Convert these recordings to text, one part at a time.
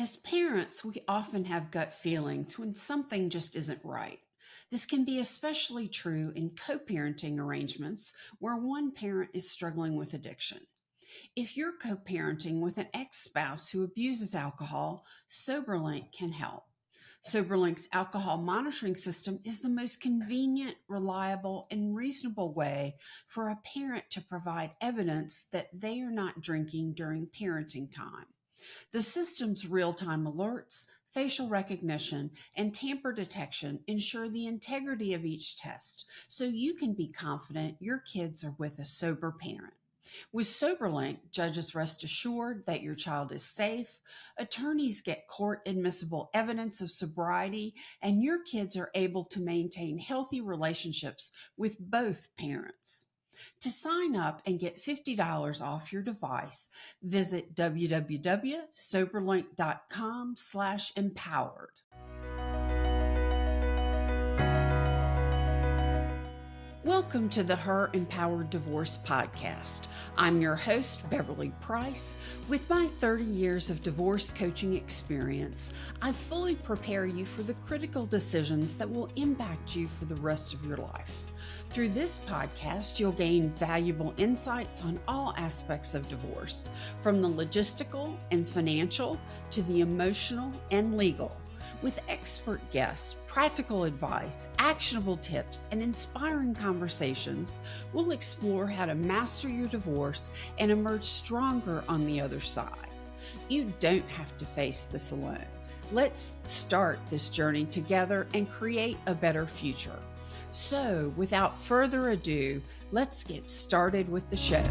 As parents, we often have gut feelings when something just isn't right. This can be especially true in co parenting arrangements where one parent is struggling with addiction. If you're co parenting with an ex spouse who abuses alcohol, Soberlink can help. Soberlink's alcohol monitoring system is the most convenient, reliable, and reasonable way for a parent to provide evidence that they are not drinking during parenting time. The system's real time alerts, facial recognition, and tamper detection ensure the integrity of each test so you can be confident your kids are with a sober parent. With SoberLink, judges rest assured that your child is safe, attorneys get court admissible evidence of sobriety, and your kids are able to maintain healthy relationships with both parents. To sign up and get $50 off your device, visit www.soberlink.com/empowered. Welcome to the Her Empowered Divorce Podcast. I'm your host, Beverly Price. With my 30 years of divorce coaching experience, I fully prepare you for the critical decisions that will impact you for the rest of your life. Through this podcast, you'll gain valuable insights on all aspects of divorce, from the logistical and financial to the emotional and legal. With expert guests, practical advice, actionable tips, and inspiring conversations, we'll explore how to master your divorce and emerge stronger on the other side. You don't have to face this alone. Let's start this journey together and create a better future. So, without further ado, let's get started with the show.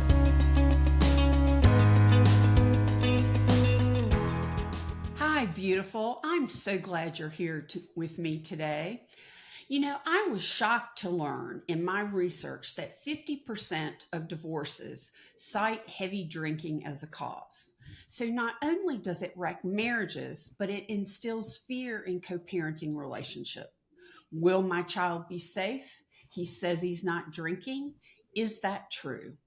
Hi, beautiful. I'm so glad you're here with me today. You know, I was shocked to learn in my research that 50% of divorces cite heavy drinking as a cause. So not only does it wreck marriages, but it instills fear in co-parenting relationships. Will my child be safe? He says he's not drinking. Is that true?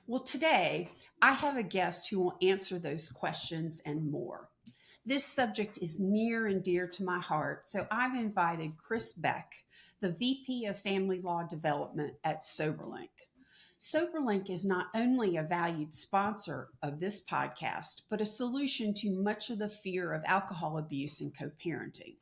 Well, today I have a guest who will answer those questions and more. This subject is near and dear to my heart, so I've invited Chris Beck, the VP of Family Law Development at Soberlink. Soberlink is not only a valued sponsor of this podcast, but a solution to much of the fear of alcohol abuse and co-parenting.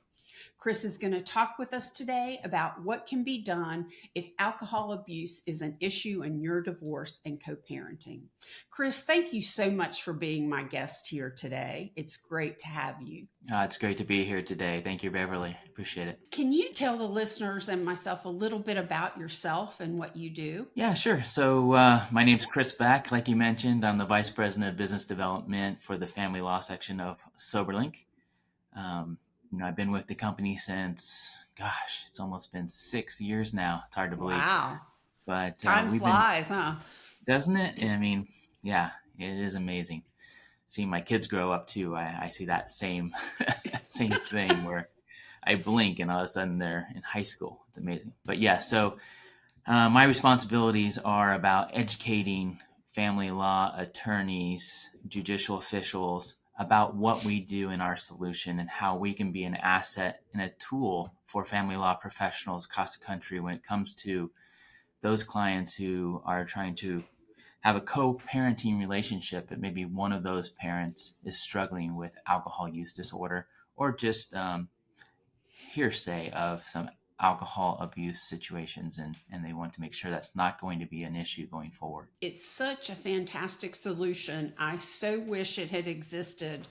Chris is going to talk with us today about what can be done if alcohol abuse is an issue in your divorce and co-parenting. Chris, thank you so much for being my guest here today. It's great to have you. It's great to be here today. Thank you, Beverly. Appreciate it. Can you tell the listeners and myself a little bit about yourself and what you do? Yeah, sure. So my name's Chris Beck. Like you mentioned, I'm the Vice President of Business Development for the Family Law section of Soberlink. I've been with the company since, it's almost been 6 years now. It's hard to believe. Wow. But time flies, huh? Doesn't it? I mean, yeah, it is amazing. Seeing my kids grow up too, I see that same same thing where I blink and all of a sudden they're in high school. It's amazing. But yeah, so my responsibilities are about educating family law attorneys, judicial officials, about what we do in our solution and how we can be an asset and a tool for family law professionals across the country when it comes to those clients who are trying to have a co-parenting relationship, but maybe one of those parents is struggling with alcohol use disorder or just hearsay of some alcohol abuse situations, and they want to make sure that's not going to be an issue going forward. It's such a fantastic solution. I so wish it had existed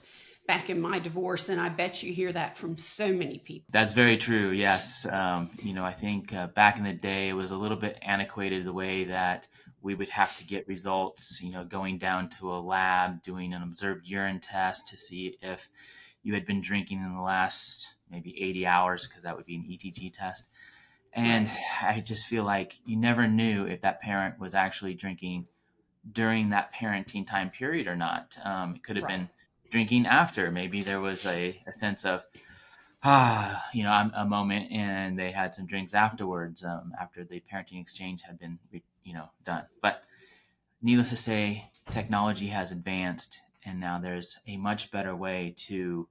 back in my divorce, and I bet you hear that from so many people. That's very true, yes. I think back in the day, it was a little bit antiquated the way that we would have to get results, going down to a lab, doing an observed urine test to see if you had been drinking in the last maybe 80 hours, because that would be an ETG test. And I just feel like you never knew if that parent was actually drinking during that parenting time period or not. It could have been drinking after. Maybe there was a sense of, a moment, and they had some drinks afterwards, after the parenting exchange had been, done. But needless to say, technology has advanced, and now there's a much better way to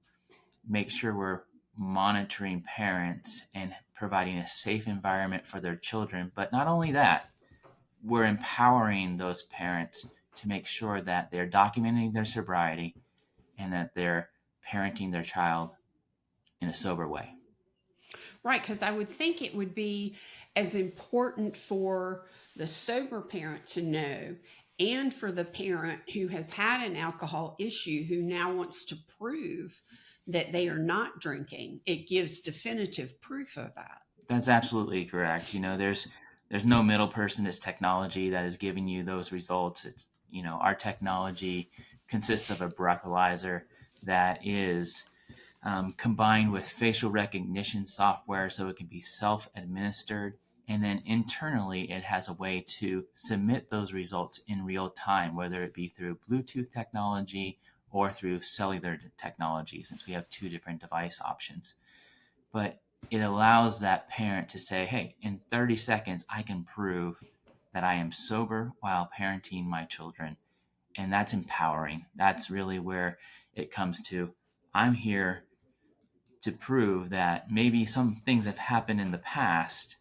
make sure we're monitoring parents and providing a safe environment for their children. But not only that, we're empowering those parents to make sure that they're documenting their sobriety and that they're parenting their child in a sober way. Right, because I would think it would be as important for the sober parent to know and for the parent who has had an alcohol issue who now wants to prove that they are not drinking. It gives definitive proof of that. That's absolutely correct. There's no middle person. It's technology that is giving you those results. Our technology consists of a breathalyzer that is combined with facial recognition software so it can be self-administered. And then internally, it has a way to submit those results in real time, whether it be through Bluetooth technology or through cellular technology, since we have two different device options. But it allows that parent to say, hey, in 30 seconds, I can prove that I am sober while parenting my children. And that's empowering. That's really where it comes to, I'm here to prove that maybe some things have happened in the past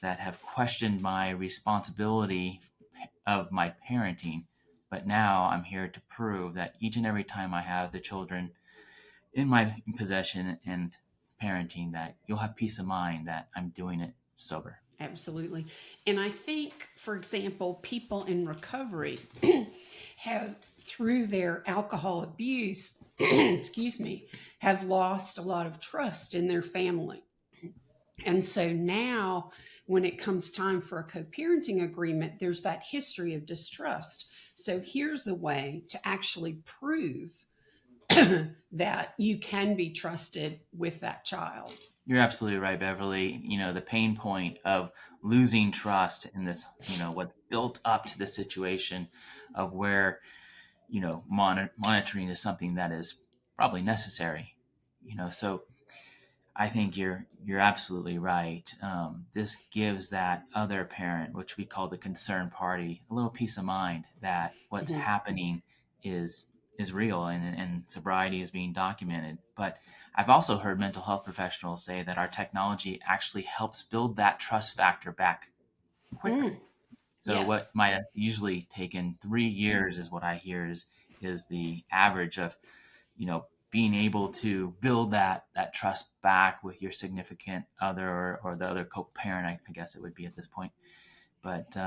that have questioned my responsibility of my parenting. But now I'm here to prove that each and every time I have the children in my possession and parenting, that you'll have peace of mind that I'm doing it sober. Absolutely. And I think, for example, people in recovery have, through their alcohol abuse, excuse me, have lost a lot of trust in their family. And so now, when it comes time for a co parenting agreement, there's that history of distrust. So here's a way to actually prove that you can be trusted with that child. You're absolutely right, Beverly. The pain point of losing trust in this, what built up to the situation of where, monitoring is something that is probably necessary. So I think you're absolutely right. This gives that other parent, which we call the concerned party, a little peace of mind that what's Mhm. happening is real and sobriety is being documented. But I've also heard mental health professionals say that our technology actually helps build that trust factor back quicker. Mm, So what yes, might have usually taken 3 years is what I hear is the average of, being able to build that trust back with your significant other or the other co-parent, I guess it would be at this point. But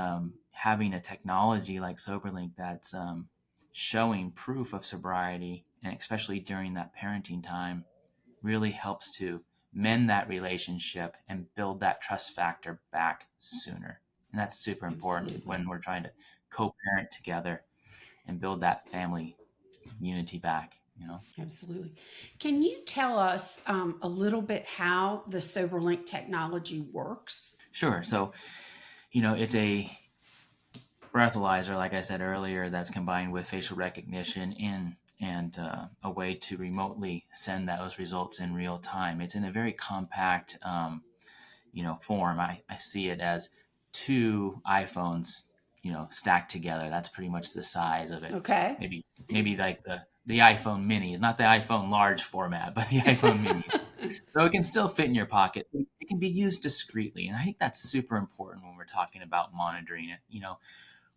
having a technology like Soberlink that's showing proof of sobriety, and especially during that parenting time, really helps to mend that relationship and build that trust factor back sooner. And that's super important absolutely. when we're trying to co-parent together and build that family unity back. Absolutely. Can you tell us a little bit how the SoberLink technology works? Sure. So, it's a breathalyzer, like I said earlier, that's combined with facial recognition and a way to remotely send those results in real time. It's in a very compact, form. I see it as two iPhones, stacked together. That's pretty much the size of it. Okay. Maybe like the iPhone mini, not the iPhone large format, but the iPhone minis. So it can still fit in your pocket. So it can be used discreetly. And I think that's super important when we're talking about monitoring it.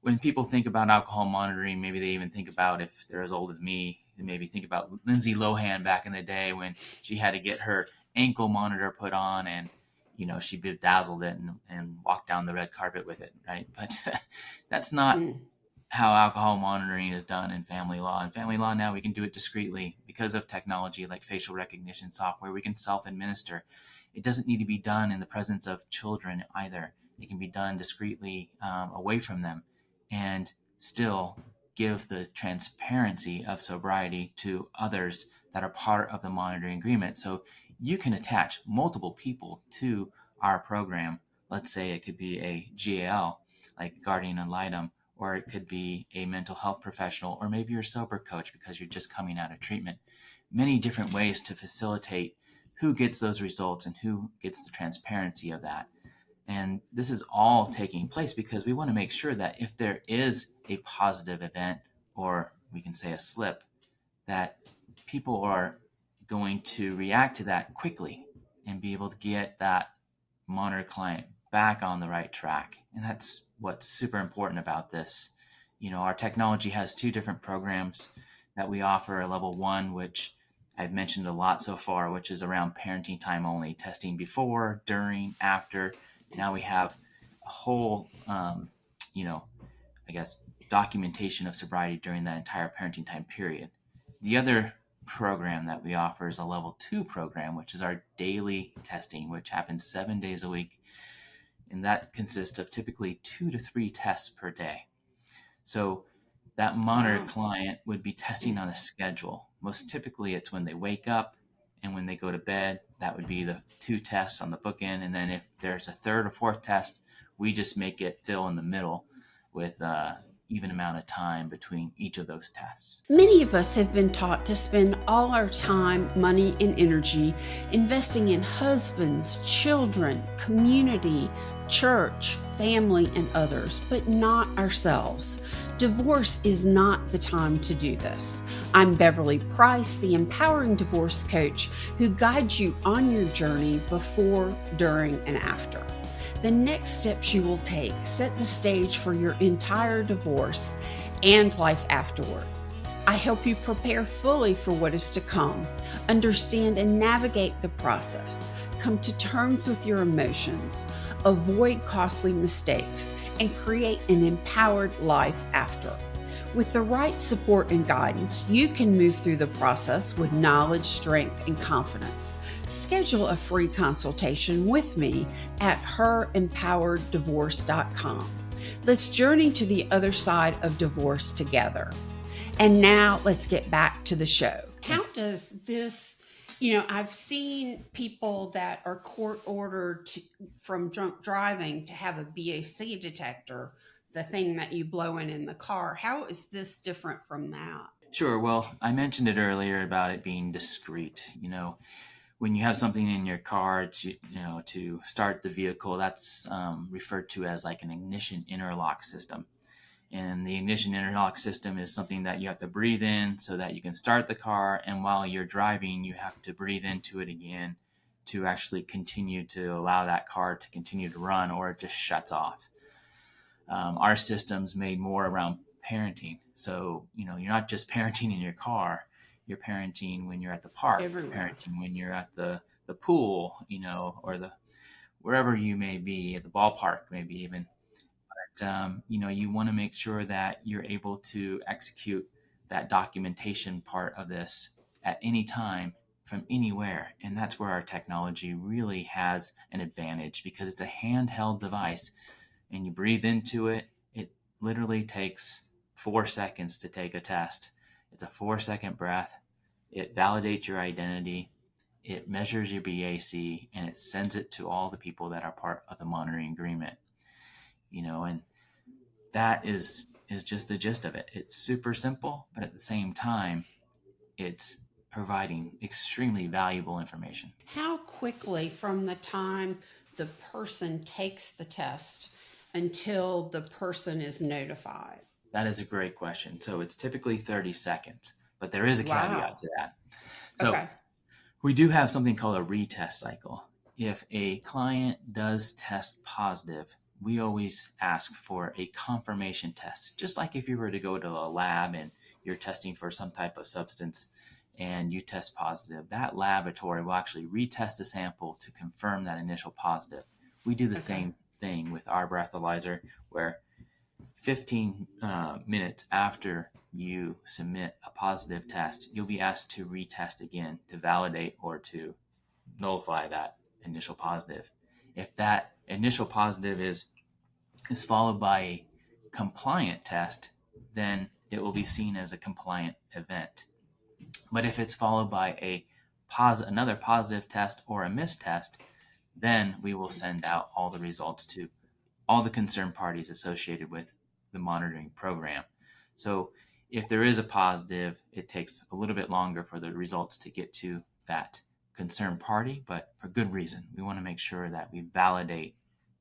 When people think about alcohol monitoring, maybe they even think about, if they're as old as me, they maybe think about Lindsay Lohan back in the day when she had to get her ankle monitor put on and, she bedazzled it and walked down the red carpet with it, right? But that's not Mm, how alcohol monitoring is done in family law. In family law now, we can do it discreetly because of technology like facial recognition software. We can self-administer. It doesn't need to be done in the presence of children either. It can be done discreetly away from them and still give the transparency of sobriety to others that are part of the monitoring agreement. So you can attach multiple people to our program. Let's say it could be a GAL, like guardian ad litem, or it could be a mental health professional, or maybe you're a sober coach because you're just coming out of treatment. Many different ways to facilitate who gets those results and who gets the transparency of that. And this is all taking place because we want to make sure that if there is a positive event, or we can say a slip, that people are going to react to that quickly and be able to get that monitor client back on the right track. And that's what's super important about this. Our technology has two different programs that we offer. A level 1, which I've mentioned a lot so far, which is around parenting time only, testing before, during, after. Now we have a whole, I guess, documentation of sobriety during that entire parenting time period. The other program that we offer is a level 2 program, which is our daily testing, which happens 7 days a week. And that consists of typically 2 to 3 tests per day. So that monitor client would be testing on a schedule. Most typically it's when they wake up and when they go to bed. That would be the 2 tests on the bookend. And then if there's a third or fourth test, we just make it fill in the middle with even amount of time between each of those tests. Many of us have been taught to spend all our time, money, and energy investing in husbands, children, community, church, family, and others, but not ourselves. Divorce is not the time to do this. I'm Beverly Price, the empowering divorce coach who guides you on your journey before, during, and after. The next steps you will take set the stage for your entire divorce and life afterward. I help you prepare fully for what is to come, understand and navigate the process, come to terms with your emotions, avoid costly mistakes, and create an empowered life after. With the right support and guidance, you can move through the process with knowledge, strength, and confidence. Schedule a free consultation with me at herempowereddivorce.com. Let's journey to the other side of divorce together. And now let's get back to the show. How does this, I've seen people that are court ordered from drunk driving to have a BAC detector, the thing that you blow in the car. How is this different from that? Sure. Well, I mentioned it earlier about it being discreet. When you have something in your car to start the vehicle, that's referred to as like an ignition interlock system. And the ignition interlock system is something that you have to breathe in so that you can start the car. And while you're driving, you have to breathe into it again to actually continue to allow that car to continue to run, or it just shuts off. Our system's made more around parenting. So, you're not just parenting in your car, you're parenting when you're at the park, Everywhere. parenting when you're at the pool, or wherever you may be, at the ballpark, maybe even. But, you want to make sure that you're able to execute that documentation part of this at any time from anywhere. And that's where our technology really has an advantage, because it's a handheld device. And you breathe into it, it literally takes 4 seconds to take a test. It's a 4-second breath. It validates your identity. It measures your BAC, and it sends it to all the people that are part of the monitoring agreement. And that is just the gist of it. It's super simple, but at the same time, it's providing extremely valuable information. How quickly from the time the person takes the test until the person is notified? That is a great question. So it's typically 30 seconds, but there is a caveat to that. So Okay. we do have something called a retest cycle. If a client does test positive, we always ask for a confirmation test. Just like if you were to go to a lab and you're testing for some type of substance and you test positive, that laboratory will actually retest the sample to confirm that initial positive. We do the same thing with our breathalyzer, where 15 minutes after you submit a positive test, you'll be asked to retest again to validate or to nullify that initial positive. If that initial positive is followed by a compliant test, then it will be seen as a compliant event. But if it's followed by another positive test or a missed test, then we will send out all the results to all the concerned parties associated with the monitoring program. So if there is a positive, it takes a little bit longer for the results to get to that concerned party, but for good reason. We want to make sure that we validate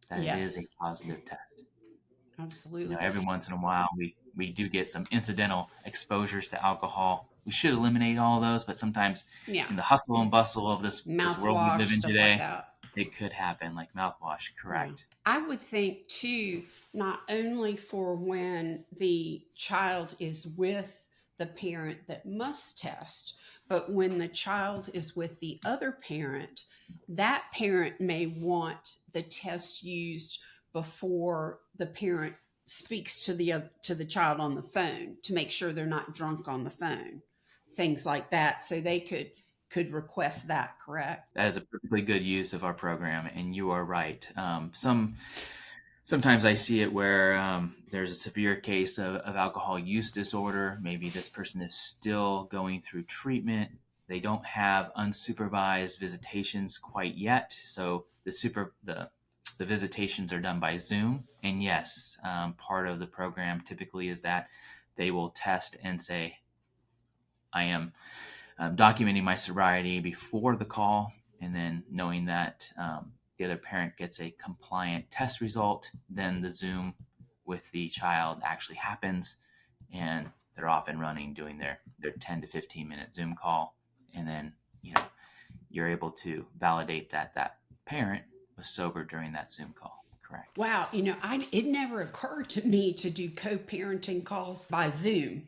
that it is a positive test. Absolutely. Every once in a while, we do get some incidental exposures to alcohol, we should eliminate all those, but sometimes Yeah. in the hustle and bustle of this world we live Mouthwash, in stuff like today, that. it could happen, like mouthwash. Yeah. Correct. I would think too, not only for when the child is with the parent that must test, but when the child is with the other parent, that parent may want the test used before the parent speaks to the child on the phone to make sure they're not drunk on the phone. Things like that. So they could request that, correct? That is a perfectly good use of our program, and you are right. Sometimes I see it where there's a severe case of alcohol use disorder. Maybe this person is still going through treatment. They don't have unsupervised visitations quite yet, so the visitations are done by Zoom. And yes, part of the program typically is that they will test and say, "I am documenting my sobriety before the call," and then knowing that the other parent gets a compliant test result, then the Zoom with the child actually happens, and they're off and running doing their 10 to 15-minute Zoom call. And then, you're able to validate that that parent was sober during that Zoom call. Correct. Wow, it never occurred to me to do co-parenting calls by Zoom.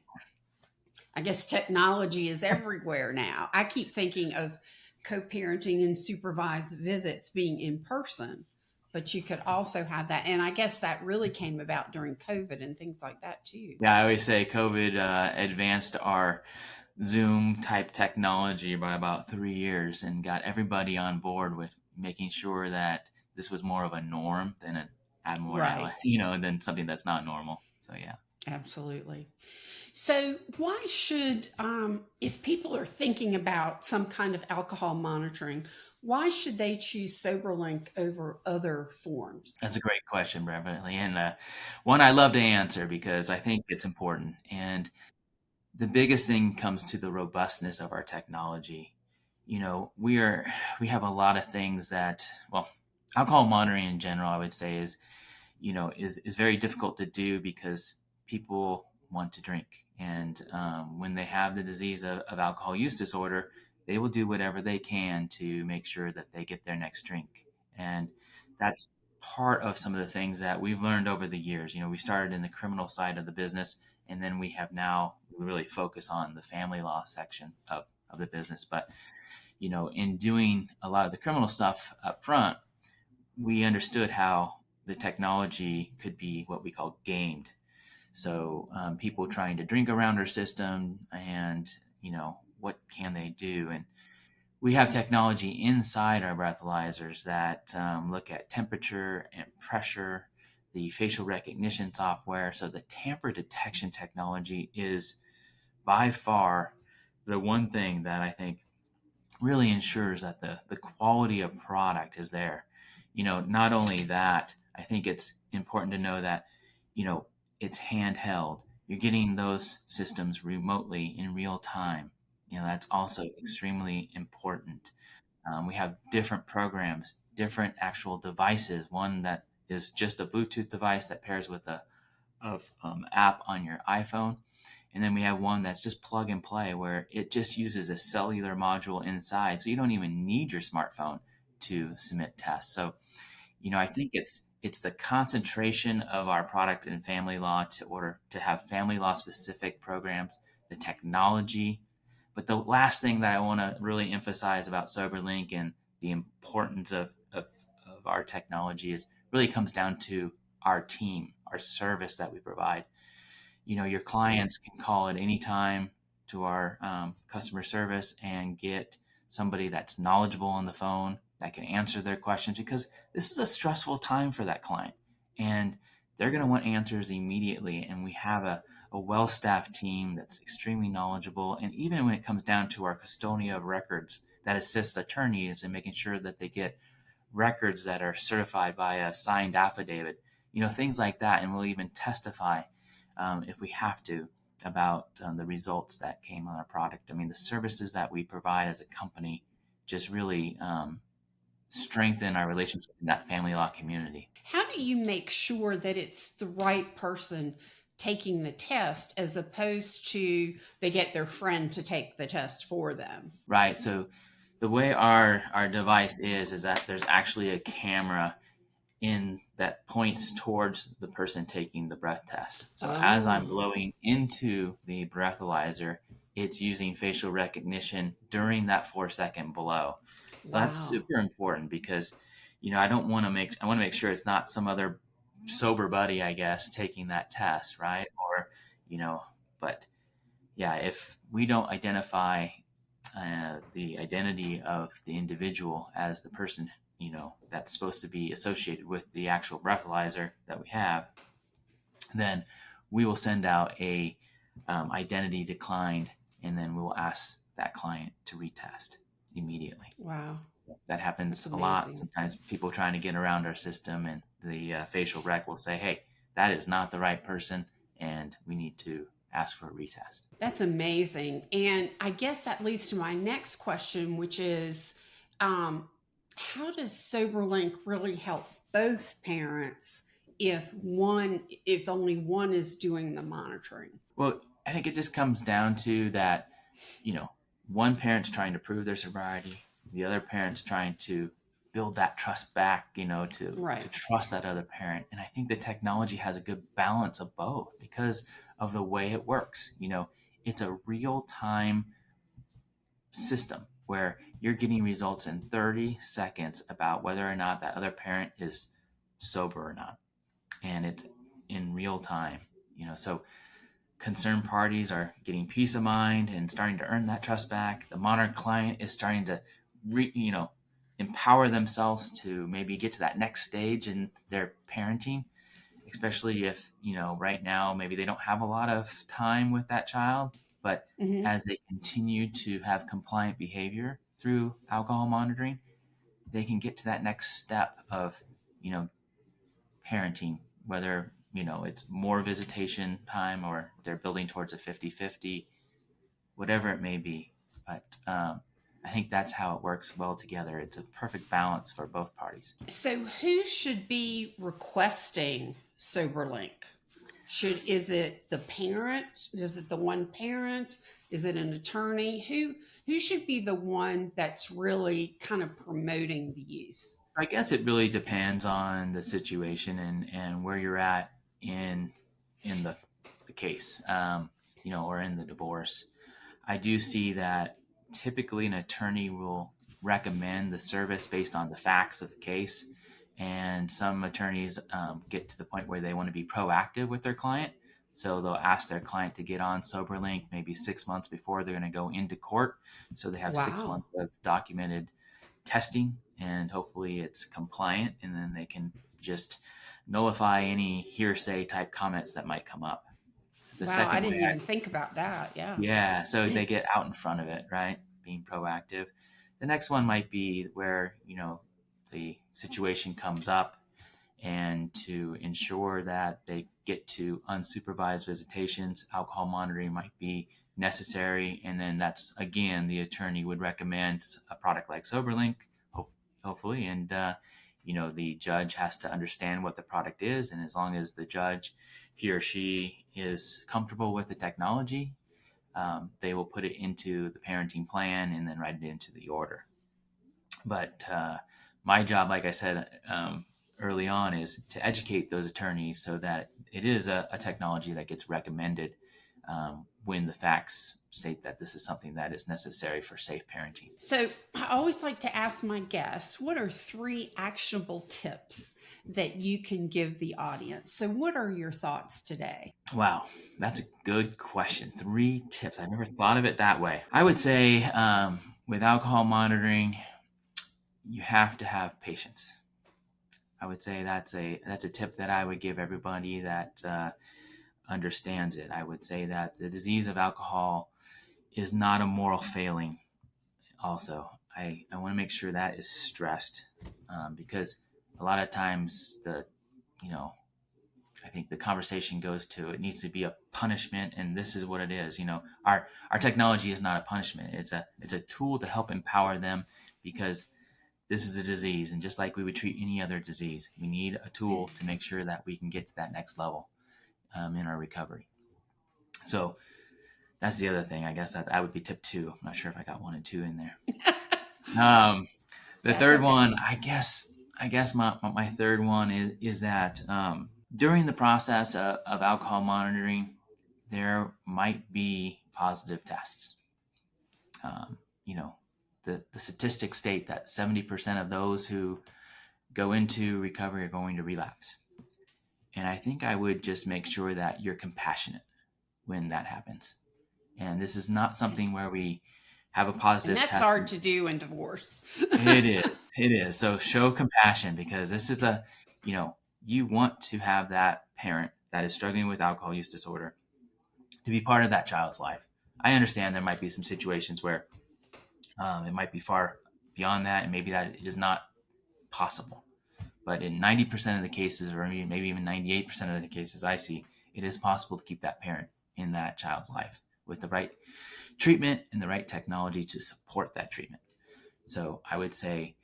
I guess technology is everywhere now. I keep thinking of co-parenting and supervised visits being in person, but you could also have that. And I guess that really came about during COVID and things like that too. Yeah, I always say COVID advanced our Zoom type technology by about 3 years and got everybody on board with making sure that this was more of a norm than an Right. abnormality, than something that's not normal. So yeah. Absolutely. So, why should, if people are thinking about some kind of alcohol monitoring, why should they choose SoberLink over other forms? That's a great question, Beverly, and one I love to answer because I think it's important. And the biggest thing comes to the robustness of our technology. We have a lot of things that, well, alcohol monitoring in general, I would say is very difficult to do because people want to drink, and when they have the disease of alcohol use disorder, they will do whatever they can to make sure that they get their next drink. And that's part of some of the things that we've learned over the years. We started in the criminal side of the business, and then we really focus on the family law section of the business. But in doing a lot of the criminal stuff up front, we understood how the technology could be what we call gamed. So people trying to drink around our system, and what can they do? And we have technology inside our breathalyzers that look at temperature and pressure, the facial recognition software. So the tamper detection technology is by far the one thing that I think really ensures that the quality of product is there. Not only that, I think it's important to know that, you know, it's handheld. You're getting those systems remotely in real time. That's also extremely important. We have different programs, different actual devices. One that is just a Bluetooth device that pairs with a app on your iPhone, and then we have one that's just plug and play where it just uses a cellular module inside, so you don't even need your smartphone to submit tests. So, I think it's the concentration of our product in family law to have family law specific programs, the technology. But the last thing that I want to really emphasize about SoberLink and the importance of our technology is really comes down to our team, our service that we provide. Your clients can call at any time to our customer service and get somebody that's knowledgeable on the phone that can answer their questions, because this is a stressful time for that client, and they're going to want answers immediately. And we have a well-staffed team that's extremely knowledgeable. And even when it comes down to our custodian of records that assists attorneys in making sure that they get records that are certified by a signed affidavit, things like that. And we'll even testify if we have to about the results that came on our product. I mean, the services that we provide as a company just really strengthen our relationship in that family law community. How do you make sure that it's the right person taking the test as opposed to they get their friend to take the test for them. Right. So the way our device is that there's actually a camera in that points towards the person taking the breath test. So as I'm Oh, blowing into the breathalyzer, it's using facial recognition during that 4 second blow. So that's wow. super important because, I want to make sure it's not some other sober buddy, I guess, taking that test, right? Or, you know, but yeah, if we don't identify the identity of the individual as the person, that's supposed to be associated with the actual breathalyzer that we have, then we will send out a identity declined, and then we will ask that client to retest immediately. Wow. That That's happens a lot. amazing. Sometimes people trying to get around our system, and the facial rec will say, "Hey, that is not the right person, and we need to ask for a retest." That's amazing. And I guess that leads to my next question, which is um, how does Soberlink really help both parents if only one is doing the monitoring? Well, I think it just comes down to that, you know, one parent's trying to prove their sobriety, the other parent's trying to build that trust back, to Right. trust that other parent. And I think the technology has a good balance of both because of the way it works. It's a real time system where you're getting results in 30 seconds about whether or not that other parent is sober or not. And it's in real time, so concerned parties are getting peace of mind and starting to earn that trust back. The monitored client is starting to, empower themselves to maybe get to that next stage in their parenting, especially if, right now, maybe they don't have a lot of time with that child, but Hmm. as they continue to have compliant behavior through alcohol monitoring, they can get to that next step of, you know, parenting, whether it's more visitation time or they're building towards a 50-50, whatever it may be. But I think that's how it works well together. It's a perfect balance for both parties. So who should be requesting SoberLink? Is it the parent? Is it the one parent? Is it an attorney? Who should be the one that's really kind of promoting the use? I guess it really depends on the situation and where you're at in the case, or in the divorce. I do see that typically an attorney will recommend the service based on the facts of the case. And some attorneys get to the point where they want to be proactive with their client. So they'll ask their client to get on SoberLink maybe 6 months before they're going to go into court. So they have six Wow. months of documented testing, and hopefully it's compliant. And then they can just nullify any hearsay type comments that might come up. The Wow, I second way didn't even think about that. Yeah. yeah, so they get out in front of it, right? Being proactive. The next one might be where, the situation comes up, and to ensure that they get to unsupervised visitations, alcohol monitoring might be necessary. And then that's, again, the attorney would recommend a product like SoberLink, hopefully. And, the judge has to understand what the product is. And as long as the judge, he or she, is comfortable with the technology, they will put it into the parenting plan and then write it into the order. But my job, like I said early on, is to educate those attorneys so that it is a technology that gets recommended when the facts state that this is something that is necessary for safe parenting. So I always like to ask my guests, what are three actionable tips that you can give the audience? So what are your thoughts today? Wow, that's a good question. 3 tips. I never thought of it that way. I would say with alcohol monitoring, you have to have patience. I would say that's a tip that I would give everybody that understands it. I would say that the disease of alcohol is not a moral failing. Also, I want to make sure that is stressed because a lot of times you know I think the conversation goes to it needs to be a punishment, and this is what it is. Our technology is not a punishment. It's a tool to help empower them because this is a disease, and just like we would treat any other disease, we need a tool to make sure that we can get to that next level. in our recovery. So that's the other thing. I guess that would be tip 2. I'm not sure if I got 1 and 2 in there. The That's third okay. one, I guess my third one is that during the process of alcohol monitoring, there might be positive tests. The statistics state that 70% of those who go into recovery are going to relapse. And I think I would just make sure that you're compassionate when that happens. And this is not something where we have a positive And that's test. hard to do in divorce. It is. So show compassion, because this is you want to have that parent that is struggling with alcohol use disorder to be part of that child's life. I understand there might be some situations where it might be far beyond that, and maybe that is not possible. But in 90% of the cases, or maybe even 98% of the cases I see, it is possible to keep that parent in that child's life with the right treatment and the right technology to support that treatment. So I would say,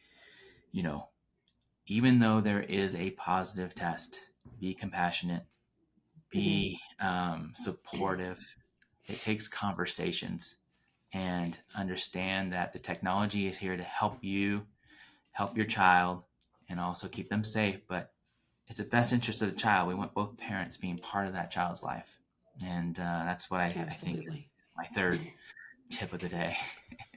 even though there is a positive test, be compassionate, be supportive. It takes conversations, and understand that the technology is here to help you, help your child, and also keep them safe. But it's the best interest of the child. We want both parents being part of that child's life. And that's what I think is my third tip of the day.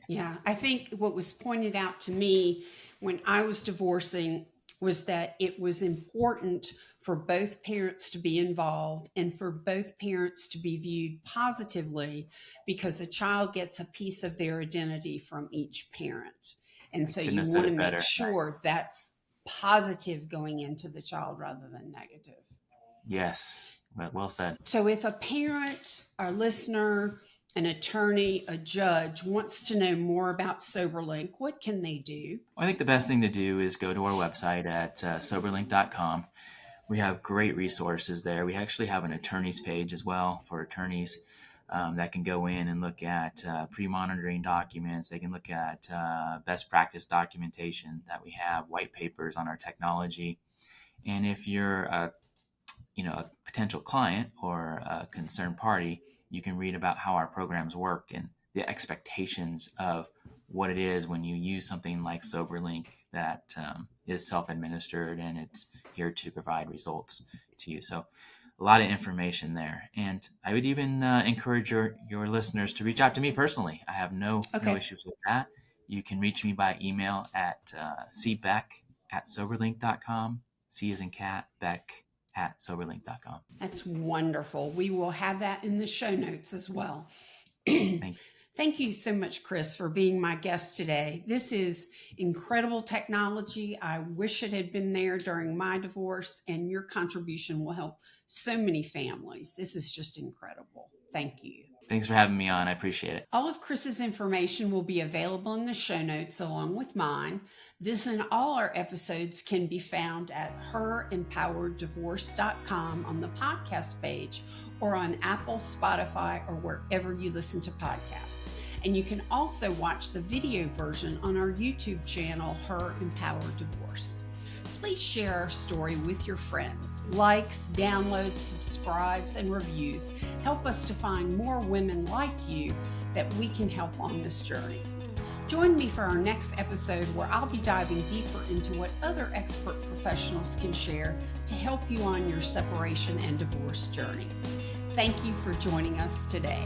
Yeah, I think what was pointed out to me when I was divorcing was that it was important for both parents to be involved and for both parents to be viewed positively, because a child gets a piece of their identity from each parent. And so you want to make sure that's positive going into the child rather than negative. Yes, well said. So if a parent, a listener, an attorney, a judge wants to know more about Soberlink, what can they do? I think the best thing to do is go to our website at soberlink.com. We have great resources there. We actually have an attorney's page as well for attorneys that can go in and look at pre-monitoring documents. They can look at best practice documentation that we have, white papers on our technology. And if you're a potential client or a concerned party, you can read about how our programs work and the expectations of what it is when you use something like Soberlink that is self-administered and it's here to provide results to you. So a lot of information there. And I would even encourage your listeners to reach out to me personally. I have no issues with that. You can reach me by email at cbeck@soberlink.com. C as in cat, Beck @soberlink.com. That's wonderful. We will have that in the show notes as well. Thank you. Thank you so much, Chris, for being my guest today. This is incredible technology. I wish it had been there during my divorce, and your contribution will help so many families. This is just incredible. Thank you. Thanks for having me on. I appreciate it. All of Chris's information will be available in the show notes along with mine. This and all our episodes can be found at herempowereddivorce.com on the podcast page, or on Apple, Spotify, or wherever you listen to podcasts. And you can also watch the video version on our YouTube channel, Her Empowered Divorce. Please share our story with your friends. Likes, downloads, subscribes, and reviews help us to find more women like you that we can help on this journey. Join me for our next episode, where I'll be diving deeper into what other expert professionals can share to help you on your separation and divorce journey. Thank you for joining us today.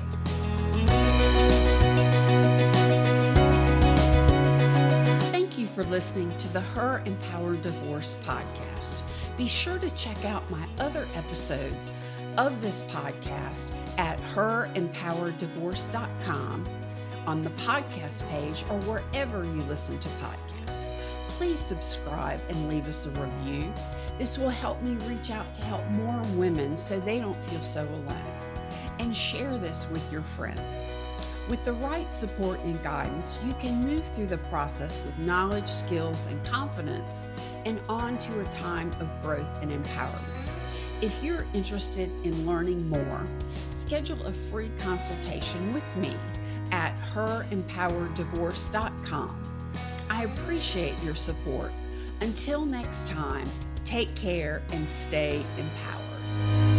Thank you for listening to the Her Empowered Divorce podcast. Be sure to check out my other episodes of this podcast at herempowereddivorce.com, on the podcast page, or wherever you listen to podcasts. Please subscribe and leave us a review. This will help me reach out to help more women so they don't feel so alone. And share this with your friends. With the right support and guidance, you can move through the process with knowledge, skills, and confidence, and on to a time of growth and empowerment. If you're interested in learning more, schedule a free consultation with me at herempowereddivorce.com. I appreciate your support. Until next time, take care and stay empowered.